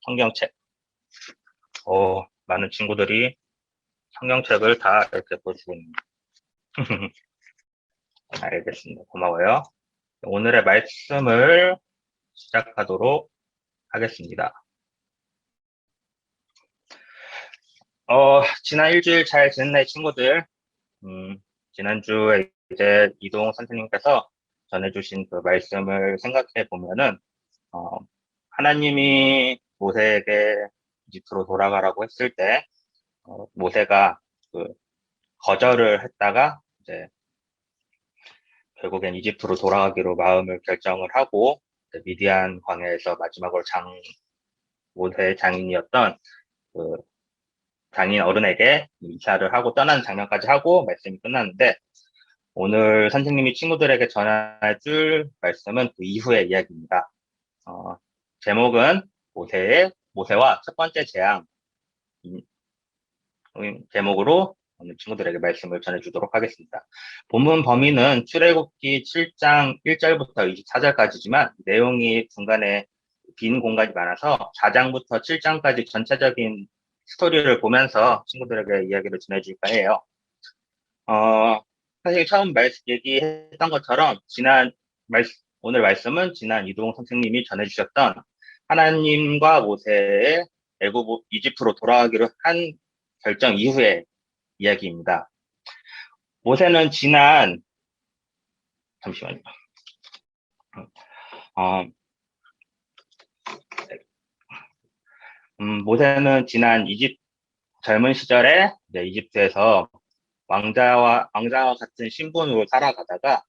성경책. 많은 친구들이 성경책을 다 이렇게 보시고 있습니다. 알겠습니다. 고마워요. 오늘의 말씀을 시작하도록 하겠습니다. 지난 일주일 잘 지냈나요, 친구들? 지난주에 이제 이동 선생님께서 전해주신 그 말씀을 생각해 보면은, 하나님이 모세에게 이집트로 돌아가라고 했을 때, 모세가 그 거절을 했다가 이제 결국엔 이집트로 돌아가기로 마음을 결정을 하고 미디안 광야에서 마지막으로 모세의 장인이었던 그 장인 어른에게 인사를 하고 떠나는 장면까지 하고 말씀이 끝났는데, 오늘 선생님이 친구들에게 전해줄 말씀은 그 이후의 이야기입니다. 제목은 모세와 첫 번째 재앙, 제목으로 오늘 친구들에게 말씀을 전해주도록 하겠습니다. 본문 범위는 출애굽기 7장 1절부터 24절까지지만 내용이 중간에 빈 공간이 많아서 4장부터 7장까지 전체적인 스토리를 보면서 친구들에게 이야기를 전해줄까 해요. 사실 처음 얘기했던 것처럼 오늘 말씀은 지난 이동 선생님이 전해주셨던 하나님과 모세의 이집트로 돌아가기로 한 결정 이후의 이야기입니다. 모세는 잠시만요. 모세는 젊은 시절에 이집트에서 왕자와 같은 신분으로 살아가다가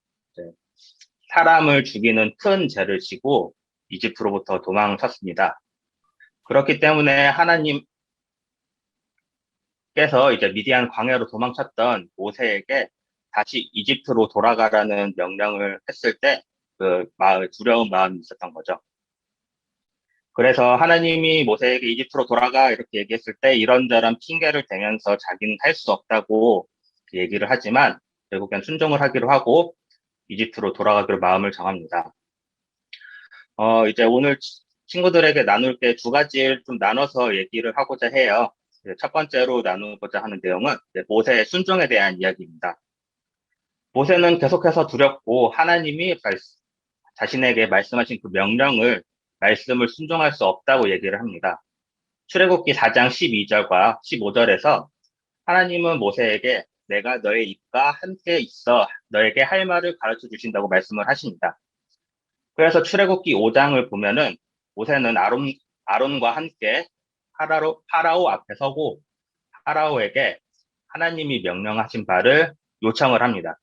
사람을 죽이는 큰 죄를 지고 이집트로부터 도망쳤습니다. 그렇기 때문에 하나님께서 이제 미디안 광야로 도망쳤던 모세에게 다시 이집트로 돌아가라는 명령을 했을 때 두려운 마음이 있었던 거죠. 그래서 하나님이 모세에게 이집트로 돌아가 이렇게 얘기했을 때 이런저런 핑계를 대면서 자기는 할 수 없다고 얘기를 하지만 결국엔 순종을 하기로 하고 이집트로 돌아가기로 마음을 정합니다. 이제 오늘 친구들에게 나눌 게 두 가지를 좀 나눠서 얘기를 하고자 해요. 첫 번째로 나누고자 하는 내용은 모세의 순종에 대한 이야기입니다. 모세는 계속해서 두렵고 하나님이 자신에게 말씀하신 그 말씀을 순종할 수 없다고 얘기를 합니다. 출애굽기 4장 12절과 15절에서 하나님은 모세에게 내가 너의 입과 함께 있어 너에게 할 말을 가르쳐 주신다고 말씀을 하십니다. 그래서 출애굽기 5장을 보면은 모세는 아론과 함께 파라오 앞에 서고 파라오에게 하나님이 명령하신 바를 요청을 합니다.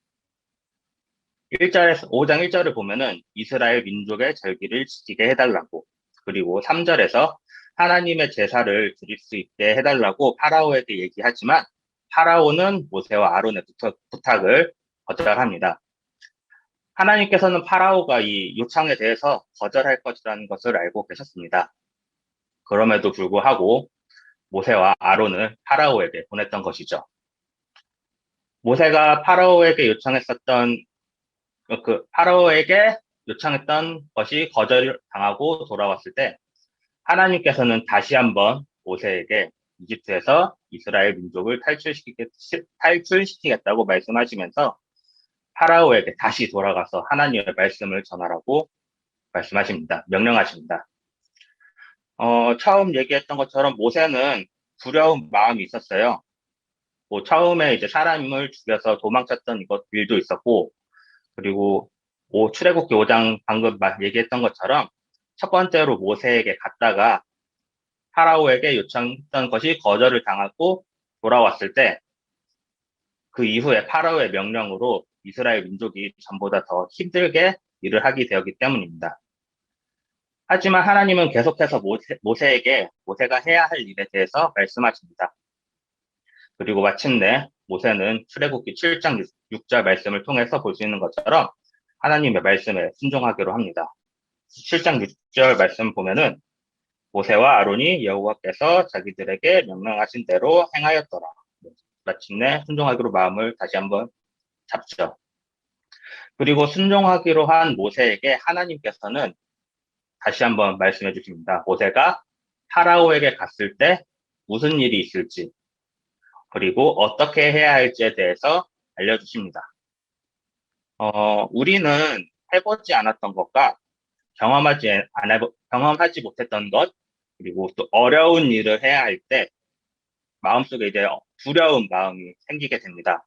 5장 1절을 보면은 이스라엘 민족의 절기를 지키게 해달라고, 그리고 3절에서 하나님의 제사를 드릴 수 있게 해달라고 파라오에게 얘기하지만 파라오는 모세와 아론의 부탁을 거절합니다. 하나님께서는 파라오가 이 요청에 대해서 거절할 것이라는 것을 알고 계셨습니다. 그럼에도 불구하고 모세와 아론을 파라오에게 보냈던 것이죠. 모세가 파라오에게 요청했던 것이 거절을 당하고 돌아왔을 때 하나님께서는 다시 한번 모세에게 이집트에서 이스라엘 민족을 탈출시키겠다고 말씀하시면서 파라오에게 다시 돌아가서 하나님의 말씀을 전하라고 명령하십니다. 처음 얘기했던 것처럼 모세는 두려운 마음이 있었어요. 처음에 이제 사람을 죽여서 도망쳤던 일도 있었고, 그리고 출애굽기 5장 방금 얘기했던 것처럼 첫 번째로 모세에게 갔다가 파라오에게 요청했던 것이 거절을 당하고 돌아왔을 때 그 이후에 파라오의 명령으로 이스라엘 민족이 전보다 더 힘들게 일을 하게 되었기 때문입니다. 하지만 하나님은 계속해서 모세가 해야 할 일에 대해서 말씀하십니다. 그리고 마침내 모세는 출애굽기 7장 6절 말씀을 통해서 볼 수 있는 것처럼 하나님의 말씀에 순종하기로 합니다. 7장 6절 말씀 보면은 모세와 아론이 여호와께서 자기들에게 명령하신 대로 행하였더라. 마침내 순종하기로 마음을 다시 한번 잡죠. 그리고 순종하기로 한 모세에게 하나님께서는 다시 한번 말씀해 주십니다. 모세가 파라오에게 갔을 때 무슨 일이 있을지, 그리고 어떻게 해야 할지에 대해서 알려주십니다. 우리는 해보지 않았던 것과 경험하지 못했던 것, 그리고 또 어려운 일을 해야 할 때 마음속에 이제 두려운 마음이 생기게 됩니다.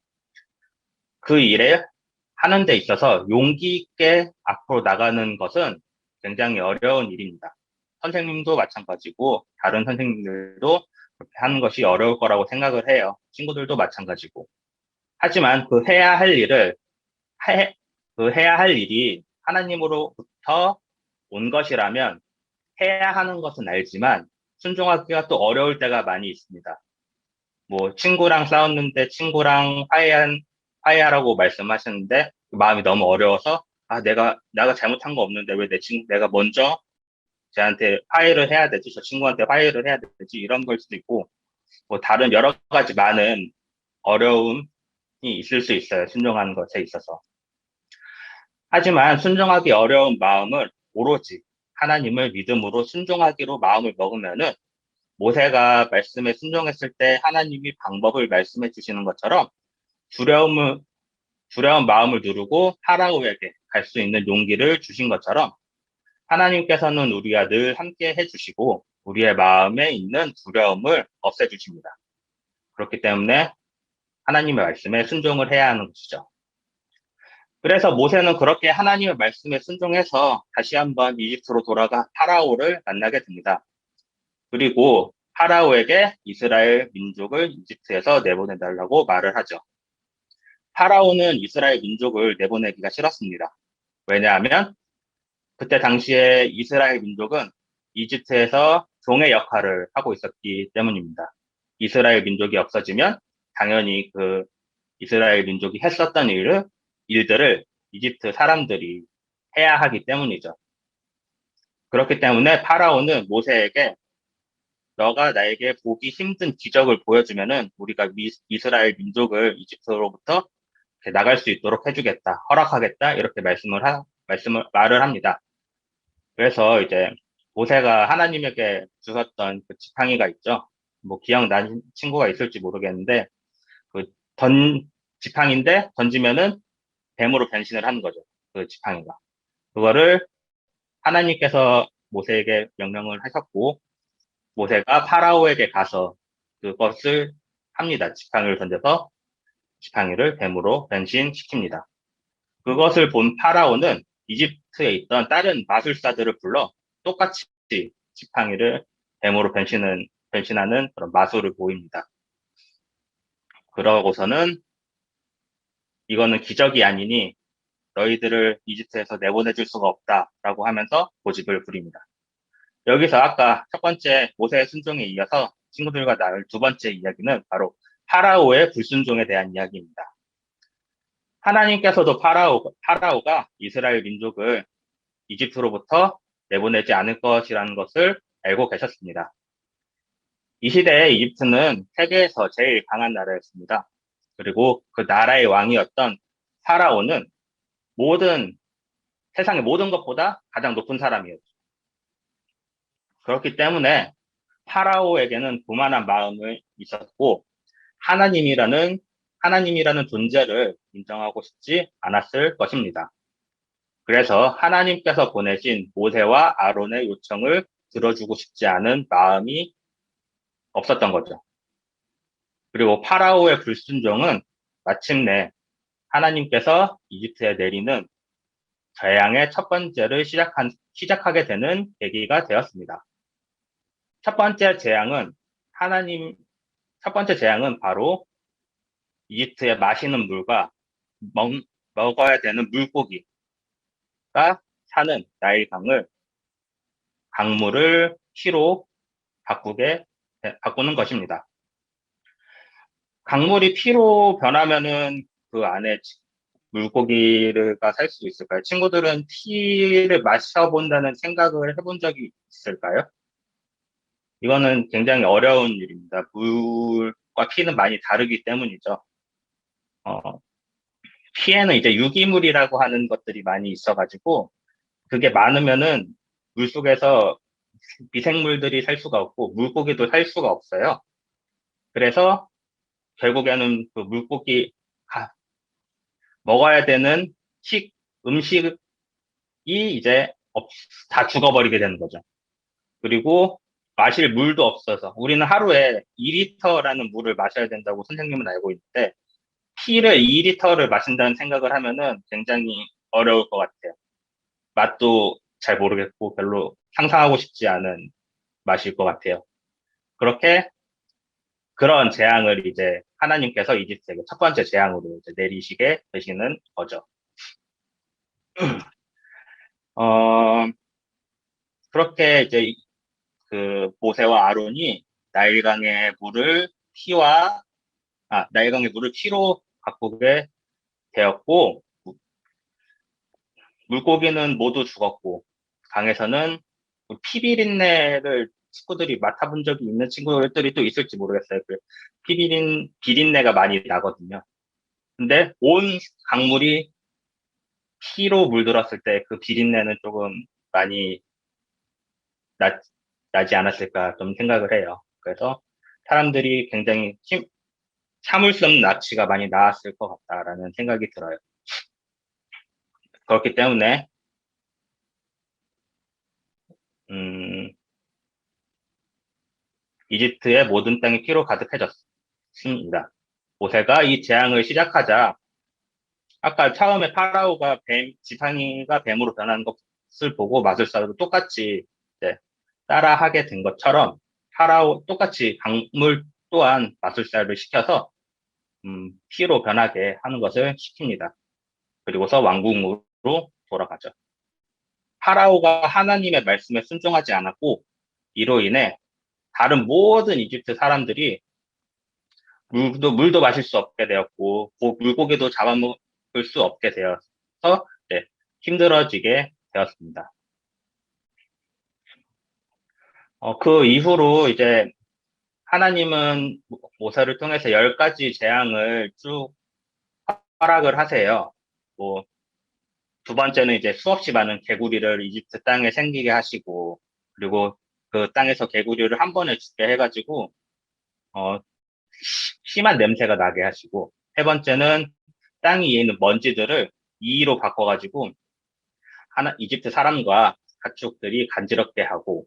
그 일에 하는 데 있어서 용기 있게 앞으로 나가는 것은 굉장히 어려운 일입니다. 선생님도 마찬가지고 다른 선생님들도 그렇게 하는 것이 어려울 거라고 생각을 해요. 친구들도 마찬가지고. 하지만 그 해야 할 일이 하나님으로부터 온 것이라면 해야 하는 것은 알지만 순종하기가 또 어려울 때가 많이 있습니다. 뭐 친구랑 싸웠는데 친구랑 화해하라고 말씀하셨는데 그 마음이 너무 어려워서 내가 잘못한 거 없는데 왜 내가 먼저 쟤한테 화해를 해야 되지? 저 친구한테 화해를 해야 되지? 이런 걸 수도 있고 뭐 다른 여러 가지 많은 어려움이 있을 수 있어요. 순종하는 것에 있어서. 하지만 순종하기 어려운 마음을 오로지 하나님을 믿음으로 순종하기로 마음을 먹으면은 모세가 말씀에 순종했을 때 하나님이 방법을 말씀해 주시는 것처럼 두려움을, 두려운 마음을 누르고 파라오에게 갈 수 있는 용기를 주신 것처럼 하나님께서는 우리와 늘 함께 해주시고 우리의 마음에 있는 두려움을 없애주십니다. 그렇기 때문에 하나님의 말씀에 순종을 해야 하는 것이죠. 그래서 모세는 그렇게 하나님의 말씀에 순종해서 다시 한번 이집트로 돌아가 파라오를 만나게 됩니다. 그리고 파라오에게 이스라엘 민족을 이집트에서 내보내달라고 말을 하죠. 파라오는 이스라엘 민족을 내보내기가 싫었습니다. 왜냐하면 그때 당시에 이스라엘 민족은 이집트에서 종의 역할을 하고 있었기 때문입니다. 이스라엘 민족이 없어지면 당연히 그 이스라엘 민족이 했었던 일들을 이집트 사람들이 해야 하기 때문이죠. 그렇기 때문에 파라오는 모세에게 너가 나에게 보기 힘든 기적을 보여주면은 우리가 이스라엘 민족을 이집트로부터 나갈 수 있도록 해주겠다, 허락하겠다 이렇게 말을 합니다. 그래서 이제 모세가 하나님에게 주셨던 그 지팡이가 있죠. 뭐 기억나는 친구가 있을지 모르겠는데 그 지팡인데 던지면은 뱀으로 변신을 하는 거죠. 그 지팡이가. 그거를 하나님께서 모세에게 명령을 하셨고 모세가 파라오에게 가서 그것을 합니다. 지팡이를 던져서 지팡이를 뱀으로 변신시킵니다. 그것을 본 파라오는 이집트에 있던 다른 마술사들을 불러 똑같이 지팡이를 뱀으로 변신하는 그런 마술을 보입니다. 그러고서는 이거는 기적이 아니니 너희들을 이집트에서 내보내줄 수가 없다라고 하면서 고집을 부립니다. 여기서 아까 첫 번째 모세의 순종에 이어서 친구들과 나눌 두 번째 이야기는 바로 파라오의 불순종에 대한 이야기입니다. 하나님께서도 파라오가 이스라엘 민족을 이집트로부터 내보내지 않을 것이라는 것을 알고 계셨습니다. 이 시대에 이집트는 세계에서 제일 강한 나라였습니다. 그리고 그 나라의 왕이었던 파라오는 세상의 모든 것보다 가장 높은 사람이었죠. 그렇기 때문에 파라오에게는 교만한 마음이 있었고 하나님이라는 존재를 인정하고 싶지 않았을 것입니다. 그래서 하나님께서 보내신 모세와 아론의 요청을 들어주고 싶지 않은 마음이 없었던 거죠. 그리고 파라오의 불순종은 마침내 하나님께서 이집트에 내리는 재앙의 첫 번째를 시작하게 되는 계기가 되었습니다. 첫 번째 재앙은 바로 이집트의 마시는 물과 먹어야 되는 물고기가 사는 강물을 피로 바꾸는 것입니다. 강물이 피로 변하면은 그 안에 물고기가 살 수 있을까요? 친구들은 피를 마셔본다는 생각을 해본 적이 있을까요? 이거는 굉장히 어려운 일입니다. 물과 피는 많이 다르기 때문이죠. 어, 피에는 이제 유기물이라고 하는 것들이 많이 있어가지고 그게 많으면은 물속에서 미생물들이 살 수가 없고 물고기도 살 수가 없어요. 그래서 결국에는 그 물고기 먹어야 되는 음식이 이제 다 죽어버리게 되는 거죠. 그리고 마실 물도 없어서 우리는 하루에 2리터라는 물을 마셔야 된다고 선생님은 알고 있는데 피를 2리터를 마신다는 생각을 하면은 굉장히 어려울 것 같아요. 맛도 잘 모르겠고 별로 상상하고 싶지 않은 맛일 것 같아요. 그렇게 그런 재앙을 이제 하나님께서 이집트에게 첫 번째 재앙으로 이제 내리시게 되시는 거죠. 어, 그렇게 이제 그 모세와 아론이 나일강의 물을 나일강의 물을 피로 바꾸게 되었고, 물고기는 모두 죽었고, 강에서는 피비린내를 친구들이 맡아본 적이 있는 친구들이 또 있을지 모르겠어요. 그 비린내가 많이 나거든요. 근데 온 강물이 피로 물들었을 때 그 비린내는 조금 많이 나, 나지 않았을까 좀 생각을 해요. 그래서 사람들이 굉장히 참을 수 없는 납치가 많이 나왔을 것 같다라는 생각이 들어요. 그렇기 때문에 음, 이집트의 모든 땅이 피로 가득해졌습니다. 모세가 이 재앙을 시작하자 아까 처음에 파라오가 지팡이가 뱀으로 변하는 것을 보고 마술사도 똑같이 이제 따라하게 된 것처럼 파라오 똑같이 강물 또한 마술사를 시켜서 피로 변하게 하는 것을 시킵니다. 그리고서 왕궁으로 돌아가죠. 파라오가 하나님의 말씀에 순종하지 않았고 이로 인해 다른 모든 이집트 사람들이 물도 마실 수 없게 되었고 물고기도 잡아먹을 수 없게 되어서 네, 힘들어지게 되었습니다. 그 이후로 이제 하나님은 모세를 통해서 10가지 재앙을 쭉 허락을 하세요. 뭐, 두 번째는 이제 수없이 많은 개구리를 이집트 땅에 생기게 하시고, 그리고 그 땅에서 개구리를 한 번에 죽게 해가지고, 어, 심한 냄새가 나게 하시고, 세 번째는 땅 위에 있는 먼지들을 이로 바꿔가지고, 이집트 사람과 가축들이 간지럽게 하고,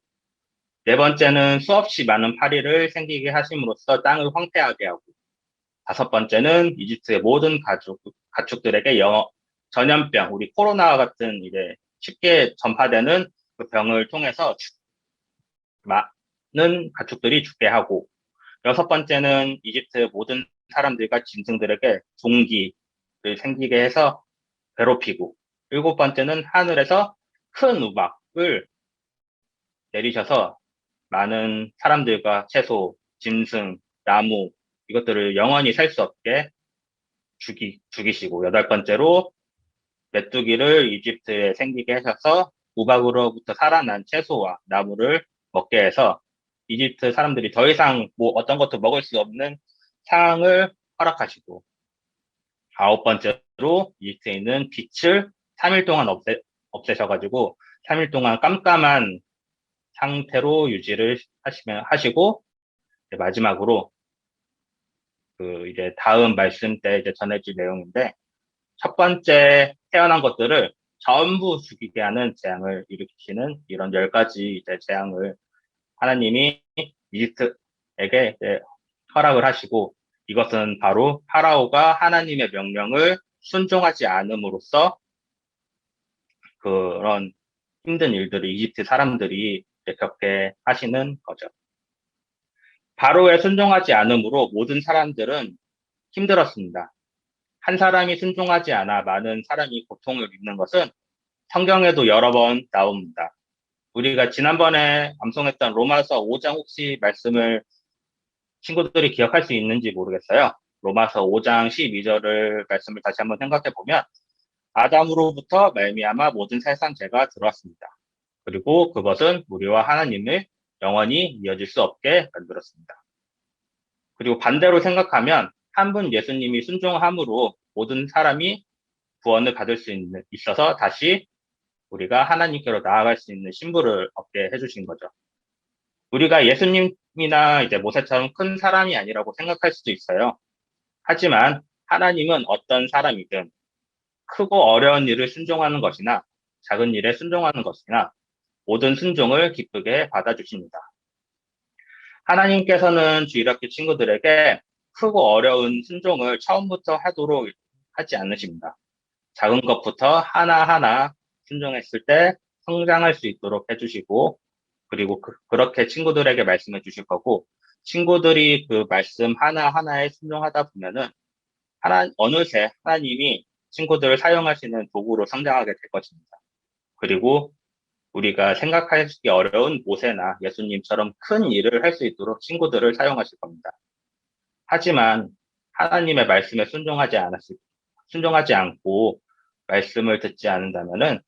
네 번째는 수없이 많은 파리를 생기게 하심으로써 땅을 황폐하게 하고, 다섯 번째는 이집트의 모든 가축들에게 전염병, 우리 코로나와 같은 이제 쉽게 전파되는 그 병을 통해서 많은 가축들이 죽게 하고, 여섯 번째는 이집트 모든 사람들과 짐승들에게 종기를 생기게 해서 괴롭히고, 일곱 번째는 하늘에서 큰 우박을 내리셔서 많은 사람들과 채소, 짐승, 나무, 이것들을 영원히 살 수 없게 죽이시고, 여덟 번째로 메뚜기를 이집트에 생기게 하셔서 우박으로부터 살아난 채소와 나무를 먹게 해서 이집트 사람들이 더 이상 뭐 어떤 것도 먹을 수 없는 상황을 허락하시고, 아홉 번째로 이집트에 있는 빛을 3일 동안 없애셔가지고 3일 동안 깜깜한 상태로 유지를 하시고, 마지막으로 그 이제 다음 말씀 때 이제 전해질 내용인데, 첫 번째 태어난 것들을 전부 죽이게 하는 재앙을 일으키시는 이런 10가지 이제 재앙을 하나님이 이집트에게 이제 허락을 하시고, 이것은 바로 파라오가 하나님의 명령을 순종하지 않음으로써 그런 힘든 일들을 이집트 사람들이 이제 겪게 하시는 거죠. 바로에 순종하지 않으므로 모든 사람들은 힘들었습니다. 한 사람이 순종하지 않아 많은 사람이 고통을 입는 것은 성경에도 여러 번 나옵니다. 우리가 지난번에 암송했던 로마서 5장 혹시 말씀을 친구들이 기억할 수 있는지 모르겠어요. 로마서 5장 12절을 말씀을 다시 한번 생각해 보면 아담으로부터 말미암아 모든 세상 죄가 들어왔습니다. 그리고 그것은 우리와 하나님을 영원히 이어질 수 없게 만들었습니다. 그리고 반대로 생각하면 한 분 예수님이 순종함으로 모든 사람이 구원을 받을 수 있어서 다시 우리가 하나님께로 나아갈 수 있는 신부를 얻게 해주신 거죠. 우리가 예수님이나 이제 모세처럼 큰 사람이 아니라고 생각할 수도 있어요. 하지만 하나님은 어떤 사람이든 크고 어려운 일을 순종하는 것이나 작은 일에 순종하는 것이나 모든 순종을 기쁘게 받아주십니다. 하나님께서는 주일학교 친구들에게 크고 어려운 순종을 처음부터 하도록 하지 않으십니다. 작은 것부터 하나하나 순종했을 때 성장할 수 있도록 해주시고, 그리고 그렇게 친구들에게 말씀해 주실 거고, 친구들이 그 말씀 하나하나에 순종하다 보면은, 어느새 하나님이 친구들을 사용하시는 도구로 성장하게 될 것입니다. 그리고 우리가 생각하기 어려운 모세나 예수님처럼 큰 일을 할 수 있도록 친구들을 사용하실 겁니다. 하지만 하나님의 말씀에 순종하지 않고 말씀을 듣지 않는다면은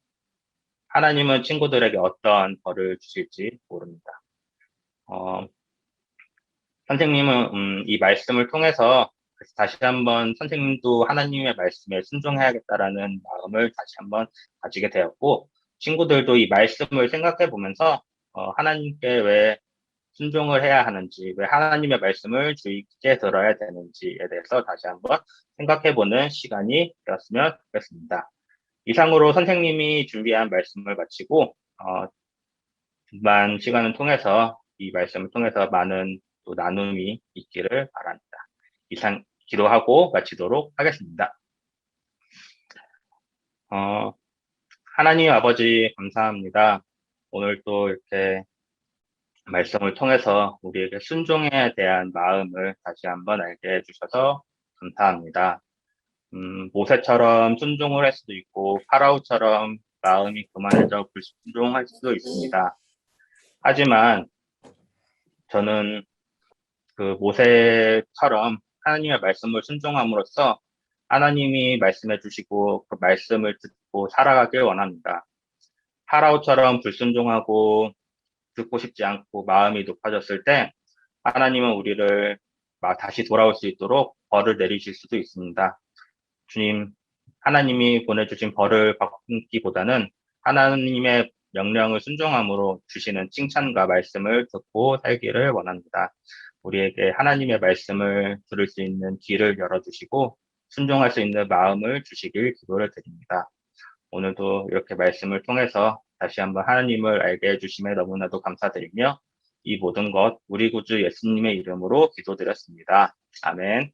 하나님은 친구들에게 어떤 벌을 주실지 모릅니다. 어, 선생님은 이 말씀을 통해서 다시 한번 선생님도 하나님의 말씀에 순종해야겠다라는 마음을 다시 한번 가지게 되었고, 친구들도 이 말씀을 생각해 보면서 하나님께 왜 순종을 해야 하는지, 왜 하나님의 말씀을 주의 깊게 들어야 되는지에 대해서 다시 한번 생각해 보는 시간이 되었으면 좋겠습니다. 이상으로 선생님이 준비한 말씀을 마치고, 시간을 통해서 이 말씀을 통해서 많은 또 나눔이 있기를 바랍니다. 이상 기도하고 마치도록 하겠습니다. 하나님 아버지 감사합니다. 오늘 또 이렇게 말씀을 통해서 우리에게 순종에 대한 마음을 다시 한번 알게 해주셔서 감사합니다. 모세처럼 순종을 할 수도 있고 파라오처럼 마음이 교만해져 불순종할 수도 있습니다. 하지만 저는 그 모세처럼 하나님의 말씀을 순종함으로써 하나님이 말씀해 주시고 그 말씀을 듣고 살아가길 원합니다. 파라오처럼 불순종하고 듣고 싶지 않고 마음이 높아졌을 때 하나님은 우리를 다시 돌아올 수 있도록 벌을 내리실 수도 있습니다. 주님, 하나님이 보내주신 벌을 받기보다는 하나님의 명령을 순종함으로 주시는 칭찬과 말씀을 듣고 살기를 원합니다. 우리에게 하나님의 말씀을 들을 수 있는 귀를 열어주시고 순종할 수 있는 마음을 주시길 기도를 드립니다. 오늘도 이렇게 말씀을 통해서 다시 한번 하나님을 알게 해주심에 너무나도 감사드리며 이 모든 것 우리 구주 예수님의 이름으로 기도드렸습니다. 아멘.